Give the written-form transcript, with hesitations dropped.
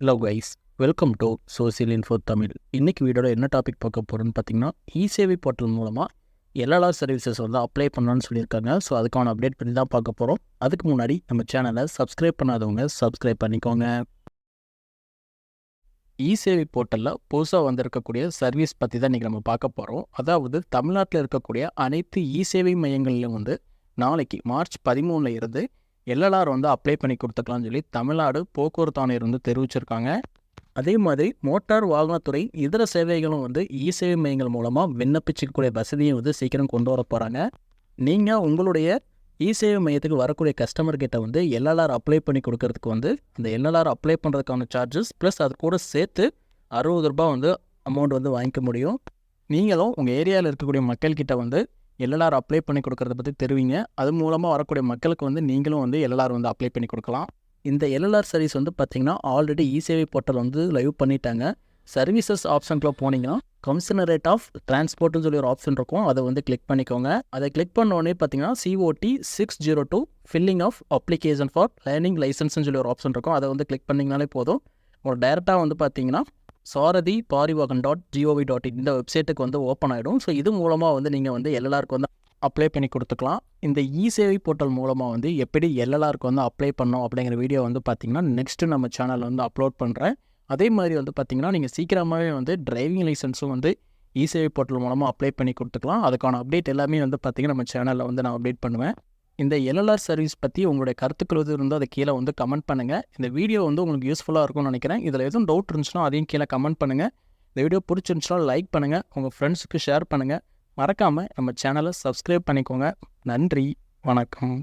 Hello guys, welcome to social info Tamil. இன்றைக்கி வீடியோவில் என்ன டாபிக் பார்க்க போகிறோன்னு பார்த்தீங்கன்னா, இ-சேவை போர்ட்டல் மூலமாக எல்எல்ஆர் சர்வீசஸ் வந்து அப்ளை பண்ணலான்னு சொல்லியிருக்காங்க. ஸோ அதுக்கான அப்டேட் பண்ணி தான் பார்க்க போகிறோம். அதுக்கு முன்னாடி நம்ம சேனலை சப்ஸ்கிரைப் பண்ணாதவங்க சப்ஸ்கிரைப் பண்ணிக்கோங்க. இ-சேவை போர்ட்டலில் புதுசாக வந்திருக்கக்கூடிய சர்வீஸ் பற்றி தான் இன்றைக்கி நம்ம பார்க்க போகிறோம். அதாவது தமிழ்நாட்டில் இருக்கக்கூடிய அனைத்து இ-சேவை மையங்களிலும் வந்து நாளைக்கு மார்ச் 13 இருந்து எல்எல்ஆர் வந்து அப்ளை பண்ணி கொடுத்துக்கலாம்னு சொல்லி தமிழ்நாடு போக்குவரத்து ஆணையர் வந்து தெரிவிச்சிருக்காங்க. அதே மாதிரி மோட்டார் வாகனத்துறை இதர சேவைகளும் வந்து இ-சேவை மையங்கள் மூலமாக விண்ணப்பிச்சிக்கக்கூடிய வசதியை வந்து சீக்கிரம் கொண்டு வர போகிறாங்க. நீங்கள் உங்களுடைய இ-சேவை மையத்துக்கு வரக்கூடிய கஸ்டமர் கிட்ட வந்து எல்எல்ஆர் அப்ளை பண்ணி கொடுக்கறதுக்கு வந்து இந்த எல்எல்ஆர் அப்ளை பண்ணுறதுக்கான சார்ஜஸ் ப்ளஸ் அது கூட சேர்த்து ₹60 வந்து அமௌண்ட் வந்து வாங்கிக்க முடியும். நீங்களும் உங்கள் ஏரியாவில் இருக்கக்கூடிய மக்கள்கிட்ட வந்து எல்எல்ஆர் அப்ளை பண்ணி கொடுக்கறத பற்றி தெரிவிங்க. அது மூலமாக வரக்கூடிய மக்களுக்கு வந்து நீங்களும் வந்து எல்எல்ஆர் வந்து அப்ளை பண்ணி கொடுக்கலாம். இந்த எல்எல்ஆர் சர்வீஸ் வந்து பார்த்திங்கன்னா ஆல்ரெடி இ-சேவை போர்ட்டல் வந்து லைவ் பண்ணிட்டாங்க. சர்வீசஸ் ஆப்ஷனுக்குள்ள போனீங்கன்னா கமிஷனரேட் ஆஃப் டிரான்ஸ்போர்ட்னு சொல்லி ஒரு ஆப்ஷன் இருக்கும். அதை வந்து கிளிக் பண்ணிக்கோங்க. அதை கிளிக் பண்ண உடனே பார்த்தீங்கன்னா COT 602 filling of application for learning லைசன்ஸ்னு சொல்லி ஒரு ஆப்ஷன் இருக்கும். அதை வந்து கிளிக் பண்ணிங்கனாலே போதும். ஒரு டேரெக்டாக வந்து பார்த்தீங்கன்னா சாரதி பாரிவாகன் .gov.in இந்த வெப்சைட்டுக்கு வந்து ஓப்பன் ஆகிடும். ஸோ இது மூலமாக வந்து நீங்கள் வந்து எல்எல்ஆருக்கு வந்து அப்ளை பண்ணி கொடுத்துக்கலாம். இந்த இ-சேவை போர்ட்டல் மூலமாக வந்து எப்படி எல்எல்ஆருக்கு வந்து அப்ளை பண்ணோம் அப்படிங்கிற வீடியோ வந்து பார்த்திங்கன்னா நெக்ஸ்ட்டு நம்ம சேனலில் வந்து அப்லோட் பண்ணுறேன். அதே மாதிரி வந்து பார்த்திங்கன்னா நீங்கள் சீக்கிரமாகவே வந்து டிரைவிங் லைசன்ஸும் வந்து இ-சேவை போர்ட்டல் மூலமாக அப்ளை பண்ணி கொடுத்துக்கலாம். அதுக்கான அப்டேட் எல்லாமே வந்து பார்த்திங்கன்னா நம்ம சேனலில் வந்து நான் அப்டேட் பண்ணுவேன். இந்த எல்எல்ஆர் சர்வீஸ் பற்றி உங்களுடைய கருத்துக்கள் எது இருந்தால் அதை கீழே வந்து கமெண்ட் பண்ணுங்கள். இந்த வீடியோ வந்து உங்களுக்கு யூஸ்ஃபுல்லாக இருக்கும்னு நினைக்கிறேன். இதில் எதுவும் டவுட் இருந்துச்சுன்னா அதையும் கீழே கமெண்ட் பண்ணுங்கள். இந்த வீடியோ பிடிச்சிருந்துச்சுன்னா லைக் பண்ணுங்கள், உங்கள் ஃப்ரெண்ட்ஸுக்கு ஷேர் பண்ணுங்கள். மறக்காமல் நம்ம சேனலை சப்ஸ்கிரைப் பண்ணிக்கோங்க. நன்றி, வணக்கம்.